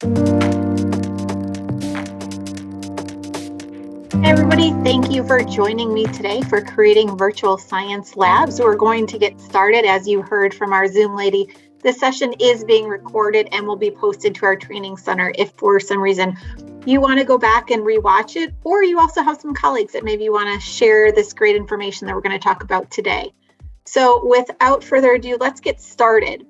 Hey everybody, thank you for joining me today for creating virtual science labs. We're going to get started. As you heard from our Zoom lady, this session is being recorded and will be posted to our training center if for some reason you want to go back and rewatch it, or you also have some colleagues that maybe want to share this great information that we're going to talk about today. So without further ado, let's get started.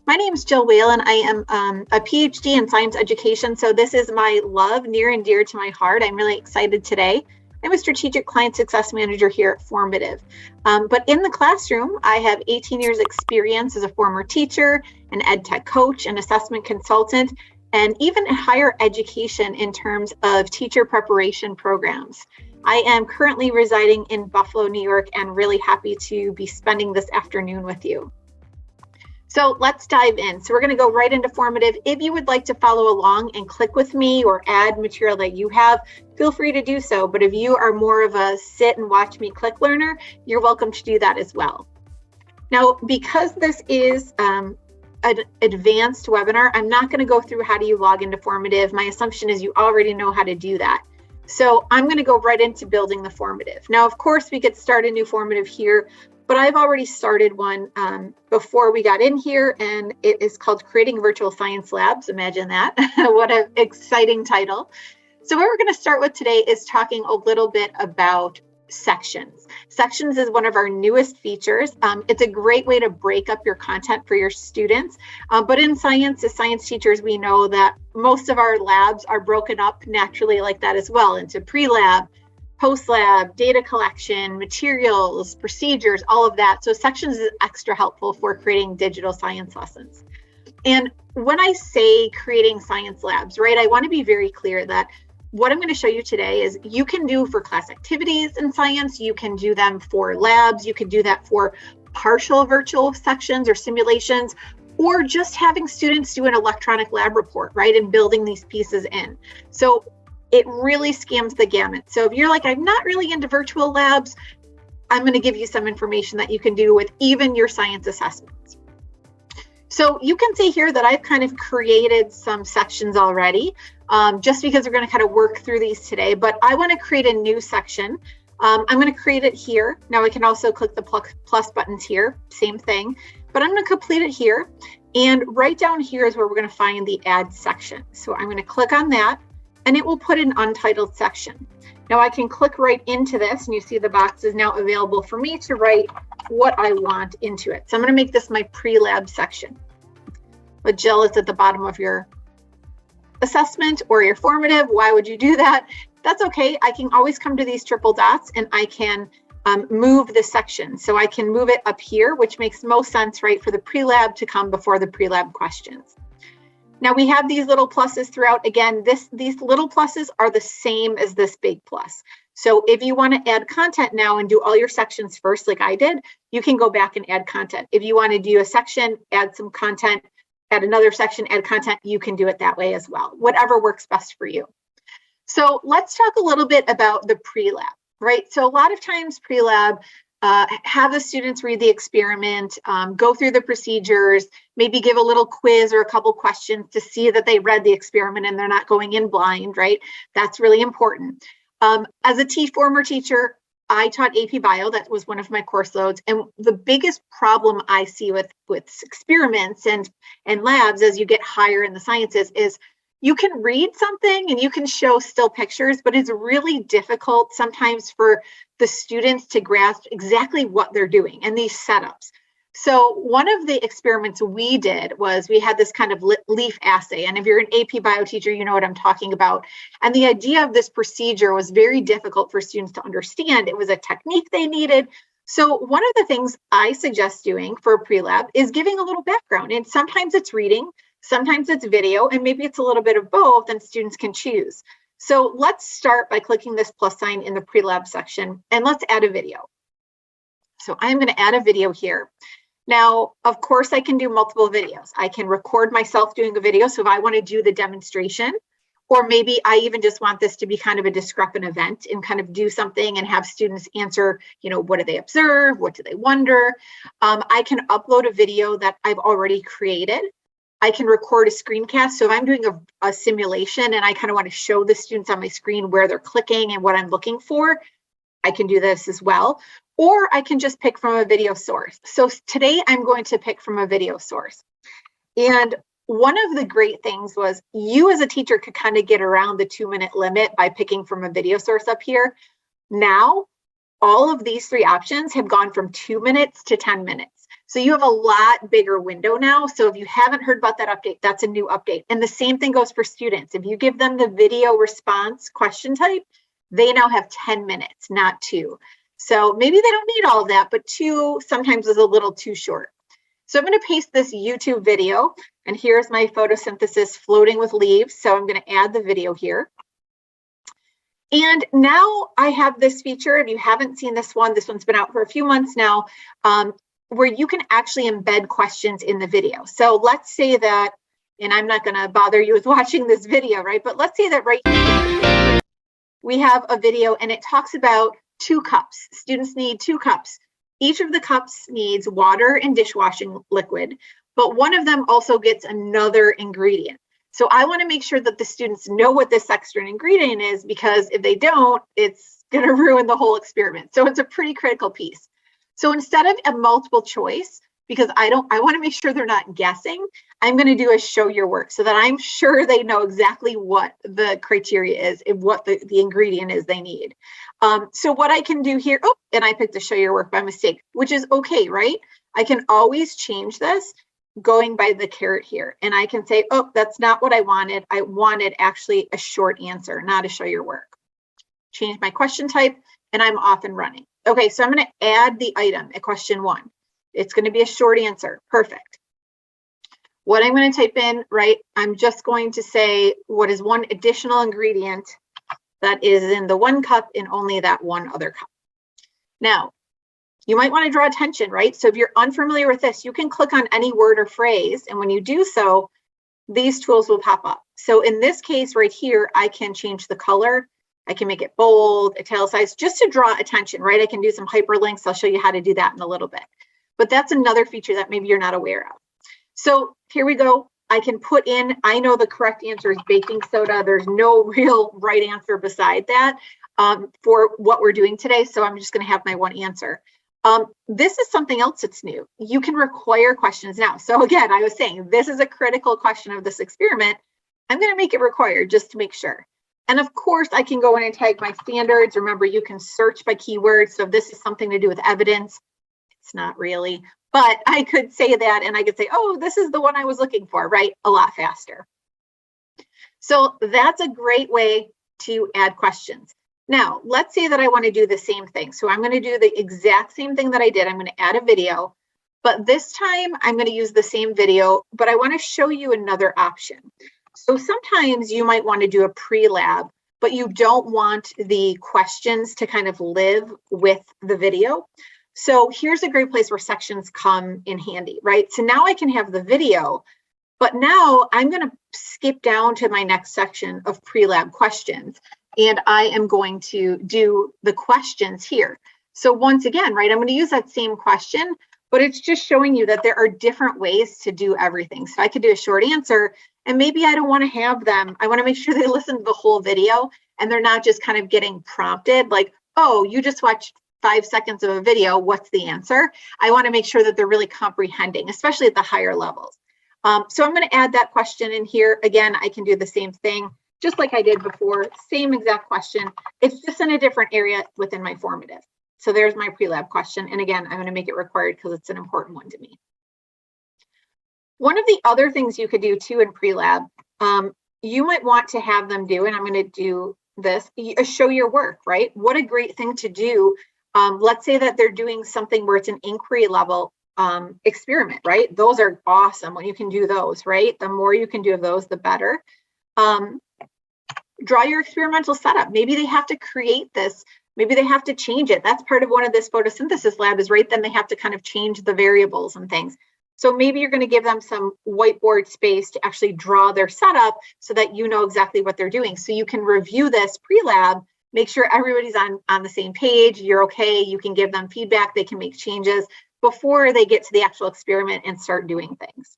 My name is Jill Whalen. I am a PhD in science education, so this is my love, near and dear to my heart. I'm really excited today. I'm a strategic client success manager here at Formative. But in the classroom, I have 18 years experience as a former teacher, an ed tech coach, an assessment consultant, and even higher education in terms of teacher preparation programs. I am currently residing in Buffalo, New York, and really happy to be spending this afternoon with you. So let's dive in. So we're going to go right into Formative. If you would like to follow along and click with me or add material that you have, feel free to do so. But if you are more of a sit and watch me click learner, you're welcome to do that as well. Now, because this is an advanced webinar, I'm not going to go through how do you log into Formative. My assumption is you already know how to do that. So I'm going to go right into building the Formative. Now, of course, we could start a new Formative here, but I've already started one before we got in here, and it is called Creating Virtual Science Labs. Imagine that. What an exciting title. So what we're going to start with today is talking a little bit about sections. Sections is one of our newest features. It's a great way to break up your content for your students. But in science, as science teachers, we know that most of our labs are broken up naturally like that as well into pre-lab, post-lab, data collection, materials, procedures, all of that. So sections is extra helpful for creating digital science lessons. And when I say creating science labs, right, I want to be very clear that what I'm going to show you today is you can do for class activities in science, you can do them for labs, you can do that for partial virtual sections or simulations, or just having students do an electronic lab report, right, and building these pieces in. So it really scans the gamut. So if you're like, I'm not really into virtual labs, I'm going to give you some information that you can do with even your science assessments. So you can see here that I've kind of created some sections already, just because we're going to kind of work through these today, but I want to create a new section. I'm going to create it here. Now I can also click the plus buttons here, same thing, but I'm going to complete it here. And right down here is where we're going to find the add section. So I'm going to click on that, and it will put an untitled section. Now I can click right into this, and you see the box is now available for me to write what I want into it. So I'm going to make this my pre-lab section. But Jill, it's at the bottom of your assessment or your formative. Why would you do that? That's okay. I can always come to these triple dots and I can move the section. So I can move it up here, which makes most sense, right, for the pre-lab to come before the pre-lab questions. Now we have these little pluses throughout. Again, these little pluses are the same as this big plus. So if you want to add content now and do all your sections first, like I did, you can go back and add content. If you want to do a section, add some content, add another section, add content, you can do it that way as well. Whatever works best for you. So let's talk a little bit about the pre-lab, right? So a lot of times pre-lab, have the students read the experiment, go through the procedures, maybe give a little quiz or a couple questions to see that they read the experiment and they're not going in blind, right? That's really important. As a former teacher, I taught AP Bio. That was one of my course loads. And the biggest problem I see with experiments and labs as you get higher in the sciences is you can read something and you can show still pictures, but it's really difficult sometimes for the students to grasp exactly what they're doing and these setups. So one of the experiments we did was we had this kind of leaf assay. And if you're an AP Bio teacher, you know what I'm talking about. And the idea of this procedure was very difficult for students to understand. It was a technique they needed. So one of the things I suggest doing for a pre-lab is giving a little background. And sometimes it's reading, sometimes it's video, and maybe it's a little bit of both, and students can choose. So let's start by clicking this plus sign in the pre-lab section, and let's add a video. So I'm going to add a video here. Now, of course, I can do multiple videos. I can record myself doing a video. So if I want to do the demonstration, or maybe I even just want this to be kind of a discrepant event and kind of do something and have students answer, what do they observe? What do they wonder? I can upload a video that I've already created. I can record a screencast. So if I'm doing a simulation and I kind of want to show the students on my screen where they're clicking and what I'm looking for, I can do this as well. Or I can just pick from a video source. So today I'm going to pick from a video source. And one of the great things was you as a teacher could kind of get around the 2-minute limit by picking from a video source up here. Now, all of these 3 options have gone from 2 minutes to 10 minutes. So you have a lot bigger window now. So if you haven't heard about that update, that's a new update. And the same thing goes for students. If you give them the video response question type, they now have 10 minutes, not 2. So maybe they don't need all of that, but 2 sometimes is a little too short. So I'm going to paste this YouTube video, and here's my photosynthesis floating with leaves. So I'm going to add the video here. And now I have this feature. If you haven't seen this one's been out for a few months now, where you can actually embed questions in the video. So let's say that, and I'm not going to bother you with watching this video, right? But let's say that right here, we have a video and it talks about 2 cups. Students need 2 cups. Each of the cups needs water and dishwashing liquid, but one of them also gets another ingredient. So I want to make sure that the students know what this extra ingredient is, because if they don't, it's going to ruin the whole experiment. So it's a pretty critical piece. So instead of a multiple choice, because I want to make sure they're not guessing, I'm going to do a show your work so that I'm sure they know exactly what the criteria is and what the ingredient is they need. So what I can do here, and I picked the show your work by mistake, which is okay, right? I can always change this going by the caret here. And I can say, oh, that's not what I wanted. I wanted actually a short answer, not a show your work. Change my question type, and I'm off and running. Okay, so I'm going to add the item at question 1. It's going to be a short answer. Perfect. What I'm going to type in, right, I'm just going to say what is one additional ingredient that is in the 1 cup and only that 1 other cup. Now, you might want to draw attention, right? So if you're unfamiliar with this, you can click on any word or phrase, and when you do so, these tools will pop up. So in this case right here, I can change the color. I can make it bold, italicized, just to draw attention, right? I can do some hyperlinks. I'll show you how to do that in a little bit. But that's another feature that maybe you're not aware of. So here we go. I can put in, I know the correct answer is baking soda. There's no real right answer beside that for what we're doing today. So I'm just going to have my 1 answer. This is something else that's new. You can require questions now. So again, I was saying this is a critical question of this experiment. I'm going to make it required just to make sure. And of course, I can go in and tag my standards. Remember, you can search by keywords. So if this is something to do with evidence, it's not really, but I could say that and I could say, oh, this is the one I was looking for, right? A lot faster. So that's a great way to add questions. Now, let's say that I want to do the same thing. So I'm going to do the exact same thing that I did. I'm going to add a video, but this time I'm going to use the same video, but I want to show you another option. So sometimes you might want to do a pre-lab, but you don't want the questions to kind of live with the video. So here's a great place where sections come in handy, right? So now I can have the video, but now I'm going to skip down to my next section of pre-lab questions, and I am going to do the questions here. So once again, right, I'm going to use that same question, but it's just showing you that there are different ways to do everything. So I could do a short answer, and maybe I don't want to have them. I want to make sure they listen to the whole video and they're not just kind of getting prompted like, oh, you just watched 5 seconds of a video, what's the answer? I want to make sure that they're really comprehending, especially at the higher levels. So I'm going to add that question in here. Again, I can do the same thing, just like I did before, same exact question. It's just in a different area within my formative. So there's my pre-lab question. And again, I'm going to make it required because it's an important one to me. One of the other things you could do too in pre-lab, you might want to have them do, and I'm going to do this, show your work, right? What a great thing to do. Let's say that they're doing something where it's an inquiry level experiment, right? Those are awesome when you can do those, right? The more you can do of those, the better. Draw your experimental setup. Maybe they have to create this. Maybe they have to change it. That's part of one of this photosynthesis lab is right then they have to kind of change the variables and things. So maybe you're going to give them some whiteboard space to actually draw their setup so that you know exactly what they're doing. So you can review this pre-lab, make sure everybody's on the same page, you're okay, you can give them feedback, they can make changes before they get to the actual experiment and start doing things.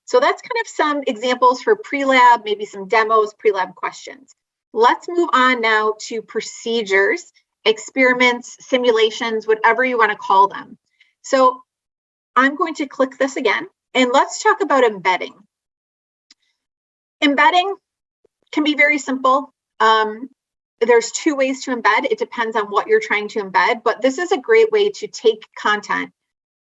So that's kind of some examples for pre-lab, maybe some demos, pre-lab questions. Let's move on now to procedures, experiments, simulations, whatever you want to call them. So I'm going to click this again, and let's talk about embedding. Embedding can be very simple. There's two ways to embed. It depends on what you're trying to embed, but this is a great way to take content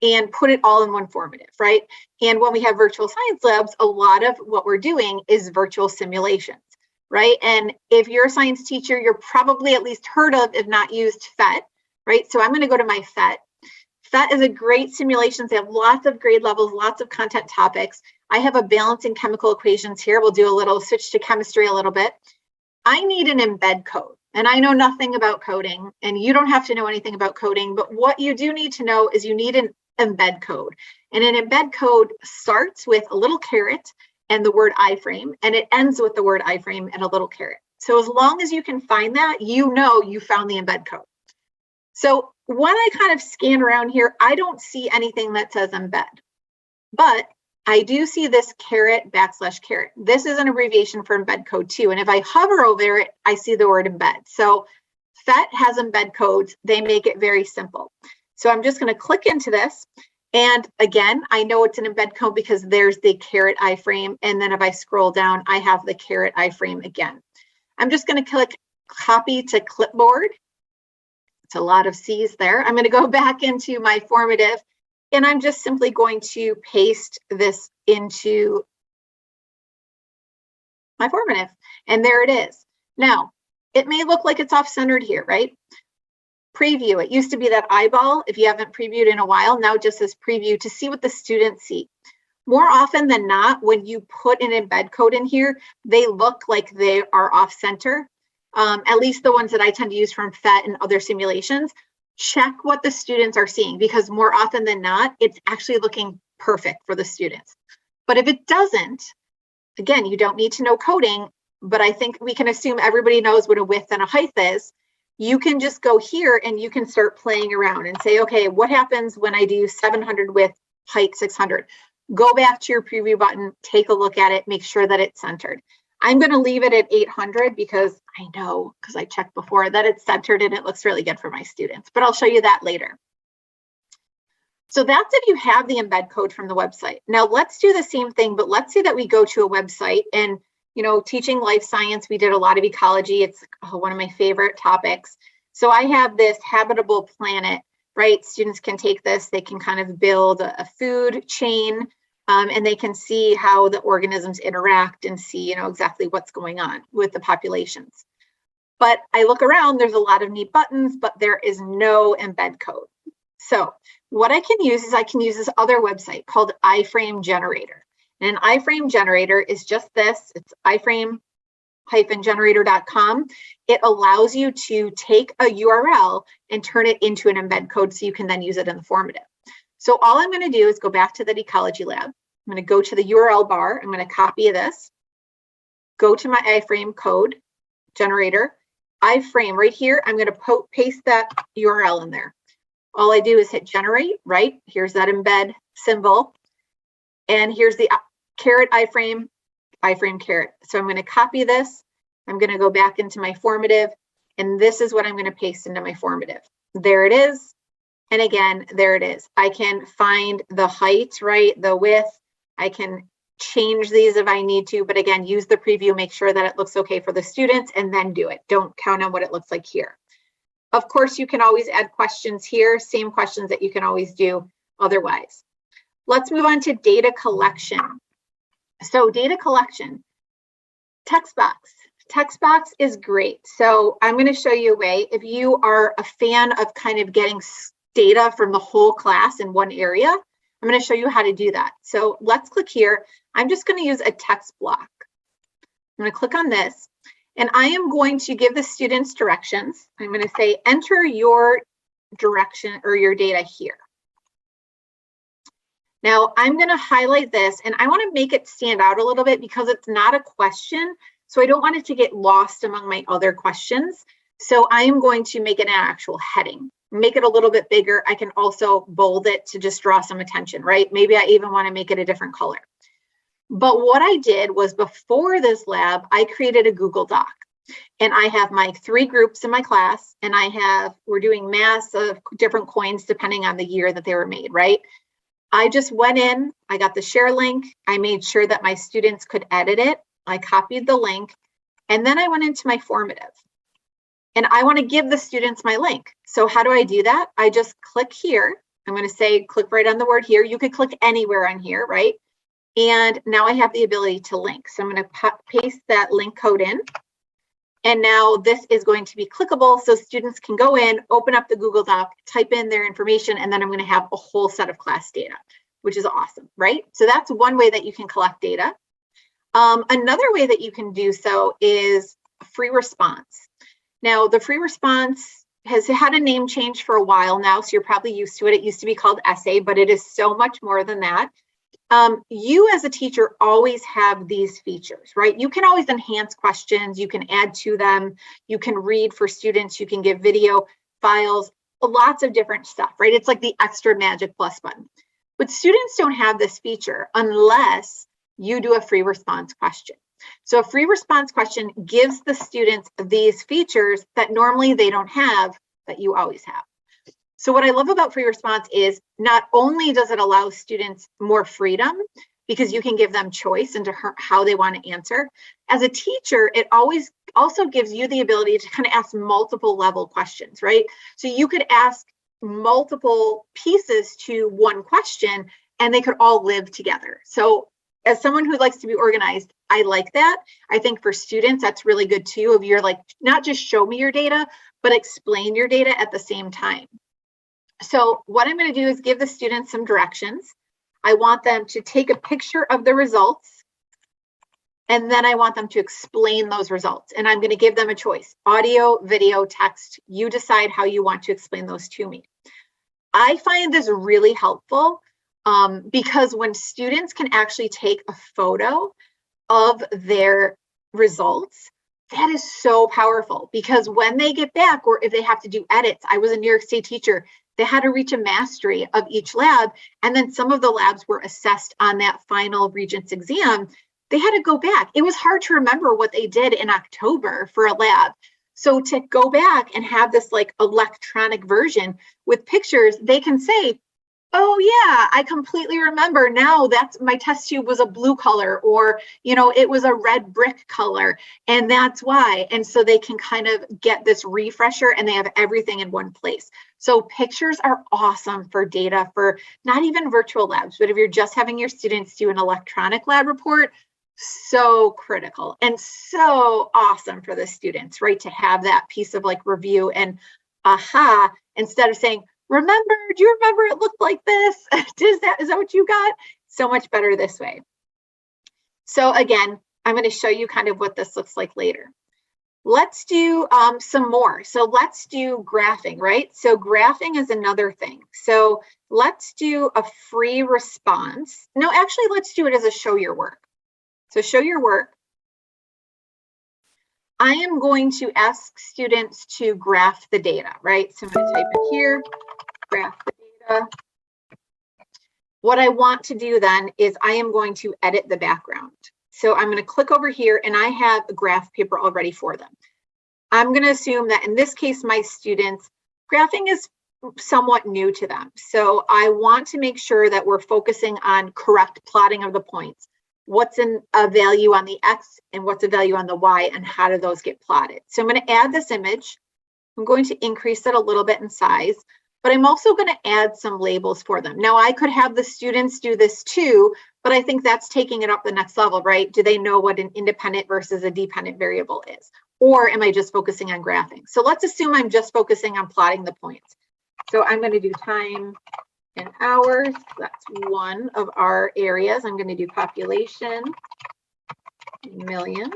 and put it all in one formative, right? And when we have virtual science labs, a lot of what we're doing is virtual simulations, right? And if you're a science teacher, you're probably at least heard of, if not used, PhET, right? So I'm going to go to my PhET. PhET is a great simulation. They have lots of grade levels, lots of content topics. I have a balancing chemical equations here. We'll do a little switch to chemistry a little bit. I need an embed code, and I know nothing about coding, and you don't have to know anything about coding, but what you do need to know is you need an embed code. And an embed code starts with a little caret and the word iframe, and it ends with the word iframe and a little caret. So as long as you can find that, you know you found the embed code. So when I kind of scan around here, I don't see anything that says embed, but I do see this caret / caret. This is an abbreviation for embed code too. And if I hover over it, I see the word embed. So PhET has embed codes. They make it very simple. So I'm just going to click into this. And again, I know it's an embed code because there's the caret iframe. And then if I scroll down, I have the caret iframe again. I'm just going to click copy to clipboard. It's a lot of C's there. I'm going to go back into my formative, and I'm just simply going to paste this into my formative. And there it is. Now, it may look like it's off-centered here, right? Preview. It used to be that eyeball. If you haven't previewed in a while, now it just says preview to see what the students see. More often than not, when you put an embed code in here, they look like they are off-center. At least the ones that I tend to use from PhET and other simulations. Check what the students are seeing, because more often than not, it's actually looking perfect for the students. But if it doesn't, again, you don't need to know coding, but I think we can assume everybody knows what a width and a height is. You can just go here and you can start playing around and say, okay, what happens when I do 700 width, height 600? Go back to your preview button, take a look at it, make sure that it's centered. I'm going to leave it at 800 because I know, because I checked before, that it's centered and it looks really good for my students, but I'll show you that later. So that's if you have the embed code from the website. Now let's do the same thing, but let's say that we go to a website and, you know, teaching life science, we did a lot of ecology. It's one of my favorite topics. So I have this habitable planet, right? Students can take this, they can kind of build a food chain, and they can see how the organisms interact and see, you know, exactly what's going on with the populations. But I look around, there's a lot of neat buttons, but there is no embed code. So what I can use is I can use this other website called iframe generator. And an iframe generator is just this. It's iframe-generator.com. It allows you to take a URL and turn it into an embed code so you can then use it in the formative. So all I'm going to do is go back to that ecology lab. I'm going to go to the URL bar. I'm going to copy this, go to my iframe code generator, iframe right here. I'm going to paste that URL in there. All I do is hit generate, right? Here's that embed symbol. And here's the caret iframe caret. So I'm going to copy this. I'm going to go back into my formative, and this is what I'm going to paste into my formative. There it is. And again, there it is. I can find the height, right? The width. I can change these if I need to, but again, use the preview, make sure that it looks okay for the students, and then do it. Don't count on what it looks like here. Of course, you can always add questions here, same questions that you can always do otherwise. Let's move on to data collection. So data collection, text box. Text box is great. So I'm going to show you a way. If you are a fan of kind of getting data from the whole class in one area, I'm going to show you how to do that. So let's click here. I'm just going to use a text block. I'm going to click on this, and I am going to give the students directions. I'm going to say, enter your direction or your data here. Now I'm going to highlight this, and I want to make it stand out a little bit because it's not a question. So I don't want it to get lost among my other questions. So I am going to make it an actual heading. Make it a little bit bigger. I can also bold it to just draw some attention, right? Maybe I even want to make it a different color. But what I did was before this lab, I created a Google Doc. And I have my 3 groups in my class, and we're doing mass of different coins depending on the year that they were made, right? I just went in, I got the share link, I made sure that my students could edit it, I copied the link, and then I went into my formative. And I want to give the students my link. So how do I do that? I just click here. I'm going to say click right on the word here. You could click anywhere on here, right? And now I have the ability to link. So I'm going to paste that link code in. And now this is going to be clickable so students can go in, open up the Google Doc, type in their information, and then I'm going to have a whole set of class data, which is awesome, right? So that's one way that you can collect data. Another way that you can do so is free response. Now, the free response has had a name change for a while now, so you're probably used to it. It used to be called Essay, but it is so much more than that. You as a teacher always have these features, right? You can always enhance questions, you can add to them, you can read for students, you can give video files, lots of different stuff, right? It's like the extra magic plus button. But students don't have this feature unless you do a free response question. So a free response question gives the students these features that normally they don't have, that you always have. So what I love about free response is not only does it allow students more freedom because you can give them choice into how they want to answer. As a teacher, it always also gives you the ability to kind of ask multiple level questions, right? So you could ask multiple pieces to one question and they could all live together. So as someone who likes to be organized, I like that. I think for students, that's really good too, of you're like, not just show me your data, but explain your data at the same time. So what I'm going to do is give the students some directions. I want them to take a picture of the results, and then I want them to explain those results. And I'm going to give them a choice: audio, video, text. You decide how you want to explain those to me. I find this really helpful because when students can actually take a photo of their results, that is so powerful, because when they get back, or if they have to do edits, I was a New York State teacher, they had to reach a mastery of each lab. And then some of the labs were assessed on that final Regents exam. They had to go back. It was hard to remember what they did in October for a lab. So to go back and have this like electronic version with pictures, they can say, oh yeah, I completely remember now, that's my test tube was a blue color, or, you know, it was a red brick color, and that's why. And so they can kind of get this refresher and they have everything in one place. So pictures are awesome for data, for not even virtual labs, but if you're just having your students do an electronic lab report, so critical and so awesome for the students, right? To have that piece of like review and aha, instead of saying, remember, do you remember it looked like this? Is that what you got? So much better this way. So again, I'm going to show you kind of what this looks like later. Let's do some more. So let's do graphing, right? So graphing is another thing. So let's do a free response. No, actually, let's do it as a show your work. So show your work. I am going to ask students to graph the data, right? So I'm going to type it here, graph the data. What I want to do then is I am going to edit the background. So I'm going to click over here and I have a graph paper already for them. I'm going to assume that in this case, my students, graphing is somewhat new to them. So I want to make sure that we're focusing on correct plotting of the points. What's a value on the X and what's a value on the Y, and how do those get plotted? So I'm going to add this image. I'm going to increase it a little bit in size, but I'm also going to add some labels for them. Now I could have the students do this too, but I think that's taking it up the next level, right? Do they know what an independent versus a dependent variable is? Or am I just focusing on graphing? So let's assume I'm just focusing on plotting the points. So I'm going to do time in hours. That's one of our areas. I'm going to do population, millions.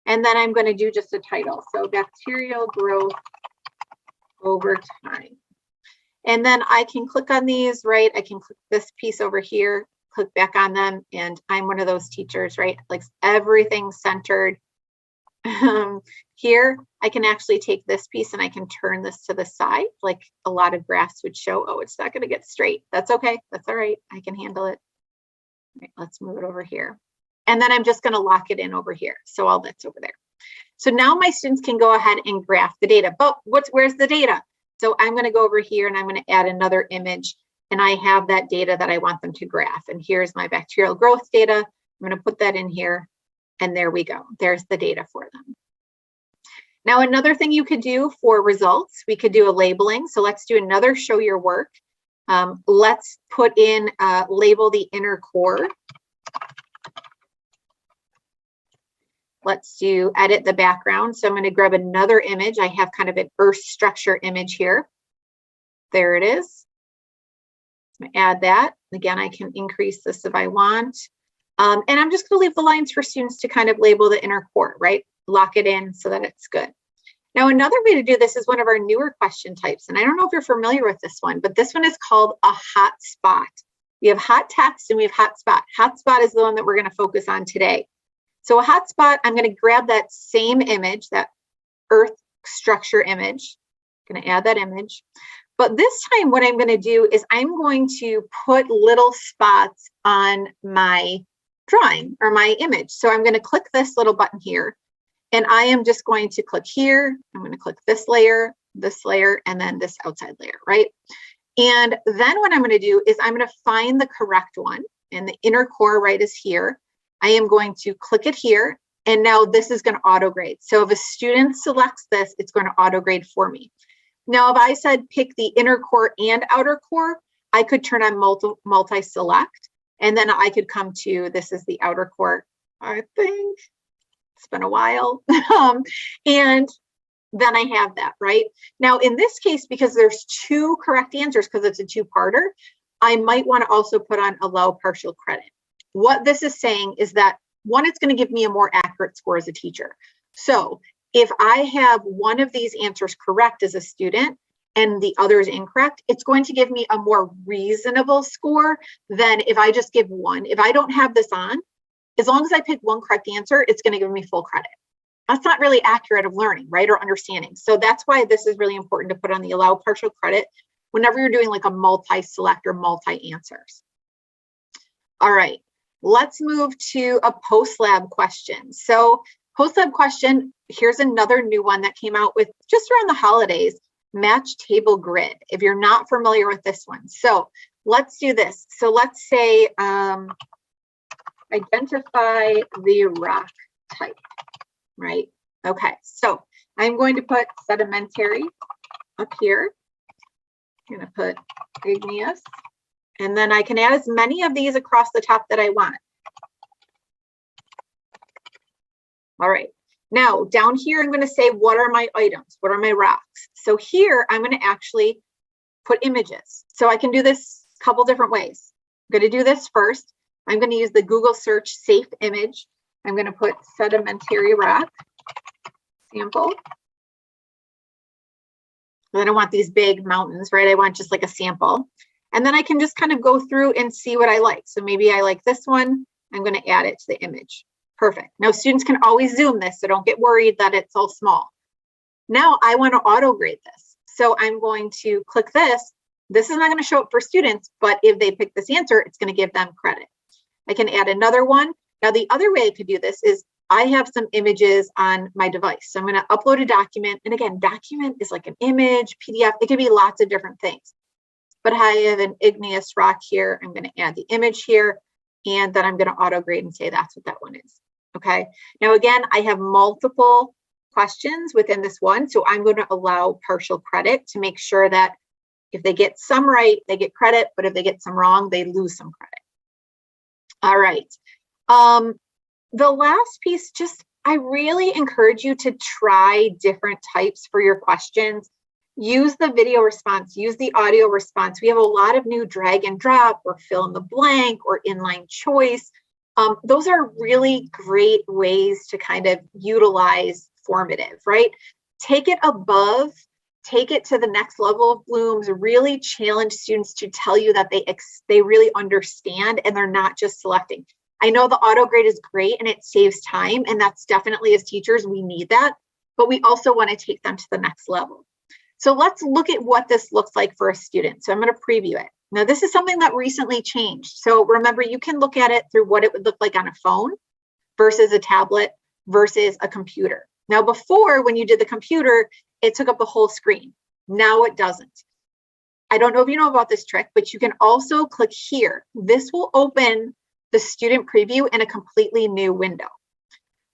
And then I'm going to do just a title. So bacterial growth over time. And then I can click on these, right? I can click this piece over here, click back on them. And I'm one of those teachers, right? Like everything centered. Here, I can actually take this piece and I can turn this to the side, like a lot of graphs would show. Oh, it's not going to get straight. That's okay. That's all right. I can handle it. Right, let's move it over here. And then I'm just going to lock it in over here. So all that's over there. So now my students can go ahead and graph the data. But where's the data? So I'm going to go over here and I'm going to add another image. And I have that data that I want them to graph. And here's my bacterial growth data. I'm going to put that in here. And there we go. There's the data for them. Now, another thing you could do for results, we could do a labeling. So let's do another show your work. Let's put in, label the inner core. Let's do edit the background. So I'm going to grab another image. I have kind of an earth structure image here. There it is. I'm going to add that. Again, I can increase this if I want. And I'm just going to leave the lines for students to kind of label the inner core, right? Lock it in so that it's good. Now, another way to do this is one of our newer question types. And I don't know if you're familiar with this one, but this one is called a hot spot. We have hot text and we have hot spot. Hot spot is the one that we're going to focus on today. So a hot spot, I'm going to grab that same image, that earth structure image. I'm going to add that image. But this time what I'm going to do is I'm going to put little spots on my drawing or my image. So I'm going to click this little button here. And I am just going to click here. I'm going to click this layer, and then this outside layer, right? And then what I'm going to do is I'm going to find the correct one. And the inner core, right, is here. I am going to click it here. And now this is going to auto grade. So if a student selects this, it's going to auto grade for me. Now, if I said pick the inner core and outer core, I could turn on multi-select. And then I could come to, this is the outer core, I think. It's been a while. And then I have that, right? Now, in this case, because there's two correct answers, because it's a two-parter, I might want to also put on allow partial credit. What this is saying is that, one, it's going to give me a more accurate score as a teacher. So if I have one of these answers correct as a student and the other is incorrect, it's going to give me a more reasonable score than if I just give one. If I don't have this on, as long as I pick one correct answer, it's going to give me full credit. That's not really accurate of learning, right, or understanding. So that's why this is really important to put on the allow partial credit whenever you're doing like a multi-select or multi-answers. All right, let's move to a post-lab question. So post-lab question, here's another new one that came out with just around the holidays, match table grid, if you're not familiar with this one. So let's do this. So let's say, identify the rock type, right? Okay, so I'm going to put sedimentary up here. I'm going to put igneous, and then I can add as many of these across the top that I want. All right, now down here, I'm going to say, what are my items? What are my rocks? So here, I'm going to actually put images. So I can do this a couple different ways. I'm going to do this first. I'm going to use the Google search safe image. I'm going to put sedimentary rock sample. I don't want these big mountains, right? I want just like a sample. And then I can just kind of go through and see what I like. So maybe I like this one. I'm going to add it to the image. Perfect. Now students can always zoom this, so don't get worried that it's all small. Now I want to auto grade this. So I'm going to click this. This is not going to show up for students, but if they pick this answer, it's going to give them credit. I can add another one. Now, the other way I could do this is I have some images on my device. So I'm going to upload a document. And again, document is like an image, PDF. It could be lots of different things. But I have an igneous rock here. I'm going to add the image here. And then I'm going to auto grade and say that's what that one is. Okay. Now, again, I have multiple questions within this one. So I'm going to allow partial credit to make sure that if they get some right, they get credit. But if they get some wrong, they lose some credit. All right. The last piece, I really encourage you to try different types for your questions. Use the video response, use the audio response. We have a lot of new drag and drop or fill in the blank or inline choice. Those are really great ways to kind of utilize formative, right? Take it above, take it to the next level of Bloom's, really challenge students to tell you that they really understand and they're not just selecting. I know the auto grade is great and it saves time, and that's definitely, as teachers, we need that, but we also want to take them to the next level. So let's look at what this looks like for a student. So I'm going to preview it. Now, this is something that recently changed. So remember, you can look at it through what it would look like on a phone versus a tablet versus a computer. Now, before, when you did the computer, it took up the whole screen. Now it doesn't. I don't know if you know about this trick, but you can also click here. This will open the student preview in a completely new window.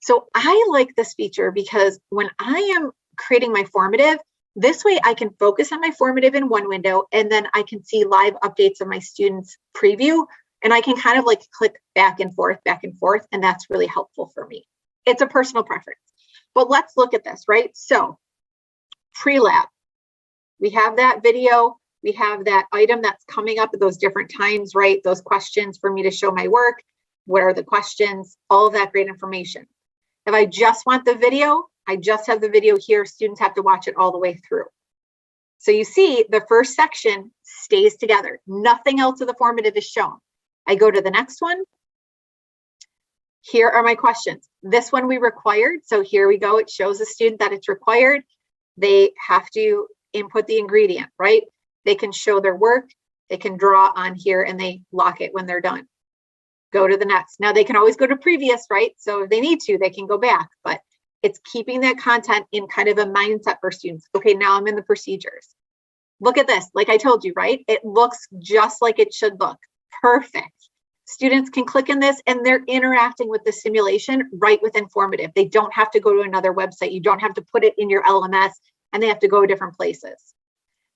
So I like this feature because when I am creating my formative, this way I can focus on my formative in one window, and then I can see live updates of my students' preview, and I can kind of like click back and forth, and that's really helpful for me. It's a personal preference. But let's look at this, right? So pre-lab, we have that video, we have that item that's coming up at those different times, right? Those questions for me to show my work. What are the questions? All of that great information. If I just want the video, I just have the video here. Students have to watch it all the way through. So you see the first section stays together. Nothing else of the formative is shown. I go to the next one. Here are my questions. This one we required. So here we go. It shows the student that it's required. They have to input the ingredient, right? They can show their work. They can draw on here and they lock it when they're done. Go to the next. Now they can always go to previous, right? So if they need to, they can go back, but it's keeping that content in kind of a mindset for students. Okay, now I'm in the procedures. Look at this, like I told you, right? It looks just like it should look. Perfect. Students can click in this and they're interacting with the simulation right within Formative. They don't have to go to another website. You don't have to put it in your LMS and they have to go different places.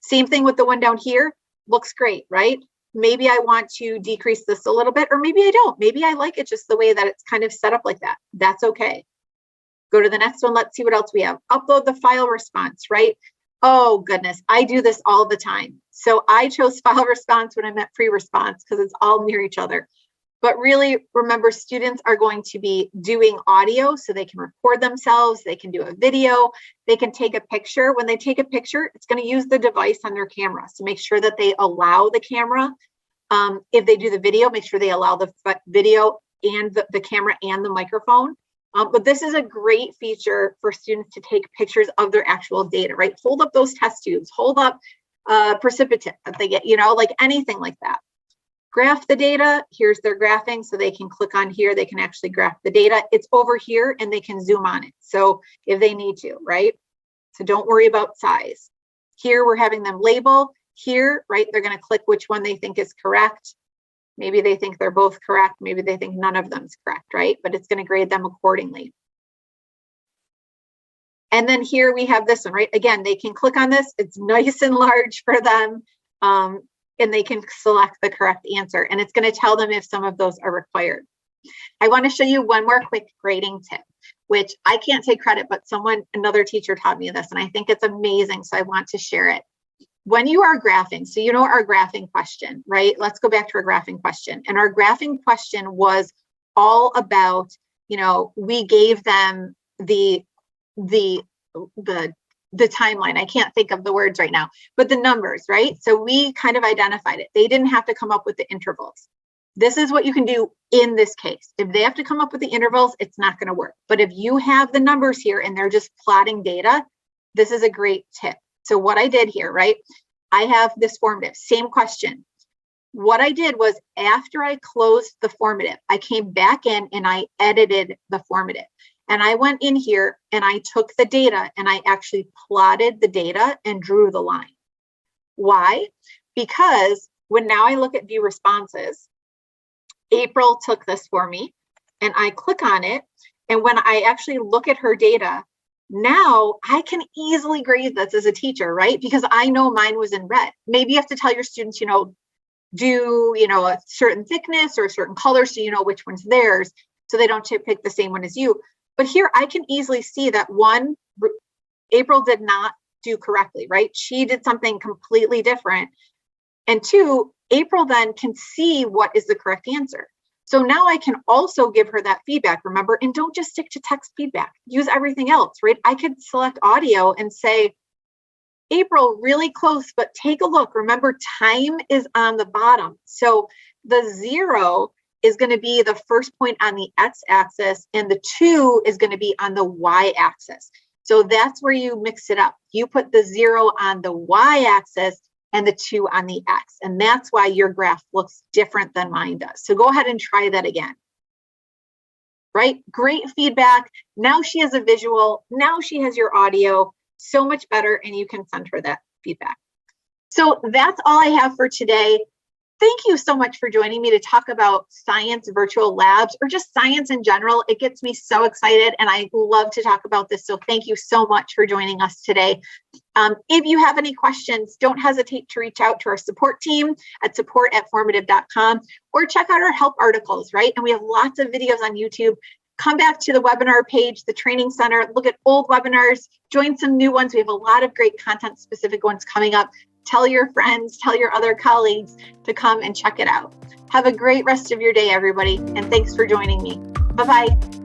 Same thing with the one down here. Looks great, right? Maybe I want to decrease this a little bit, or maybe I don't. Maybe I like it just the way that it's kind of set up like that. That's okay. Go to the next one. Let's see what else we have. Upload the file response, right? Oh goodness, I do this all the time. So I chose file response when I meant pre-response because it's all near each other. But really, remember, students are going to be doing audio, so they can record themselves, they can do a video, they can take a picture. When they take a picture, it's going to use the device on their camera. So make sure that they allow the camera. If they do the video, make sure they allow the video and the camera and the microphone. But this is a great feature for students to take pictures of their actual data, right? Hold up those test tubes, hold up precipitate that they get, like anything like that. Graph the data. Here's their graphing. So they can click on here. They can actually graph the data. It's over here and they can zoom on it. So if they need to, right? So don't worry about size. Here we're having them label. Here, right? They're going to click which one they think is correct. Maybe they think they're both correct. Maybe they think none of them is correct, right? But it's going to grade them accordingly. And then here we have this one, right? Again, they can click on this. It's nice and large for them. And they can select the correct answer. And it's going to tell them if some of those are required. I want to show you one more quick grading tip, which I can't take credit, but another teacher taught me this, and I think it's amazing. So I want to share it. When you are graphing, so you know our graphing question, right? Let's go back to our graphing question. And our graphing question was all about, we gave them the timeline. I can't think of the words right now, but the numbers, right? So we kind of identified it. They didn't have to come up with the intervals. This is what you can do in this case. If they have to come up with the intervals, it's not going to work. But if you have the numbers here and they're just plotting data, this is a great tip. So what I did here, right? I have this formative, same question. What I did was after I closed the formative, I came back in and I edited the formative. And I went in here and I took the data and I actually plotted the data and drew the line. Why? Because when now I look at view responses, April took this for me and I click on it. And when I actually look at her data, now I can easily grade this as a teacher, right? Because I know mine was in red. Maybe you have to tell your students, do, a certain thickness or a certain color so you know which one's theirs, so they don't pick the same one as you. But here I can easily see that one, April did not do correctly, right? She did something completely different. And two, April then can see what is the correct answer. So now I can also give her that feedback, remember, and don't just stick to text feedback, use everything else, right? I could select audio and say, April, really close, but take a look. Remember, time is on the bottom. So the 0 is going to be the first point on the x-axis, and the 2 is going to be on the y-axis. So that's where you mix it up. You put the 0 on the y-axis, and the 2 on the X. And that's why your graph looks different than mine does. So go ahead and try that again. Right? Great feedback. Now she has a visual. Now she has your audio. So much better, and you can send her that feedback. So that's all I have for today. Thank you so much for joining me to talk about science virtual labs, or just science in general. It gets me so excited, and I love to talk about this. So thank you so much for joining us today. If you have any questions, don't hesitate to reach out to our support team at support@formative.com, or check out our help articles, right? And we have lots of videos on YouTube. Come back to the webinar page, the training center, look at old webinars, join some new ones. We have a lot of great content specific ones coming up. Tell your friends, tell your other colleagues to come and check it out. Have a great rest of your day, everybody, and thanks for joining me. Bye-bye.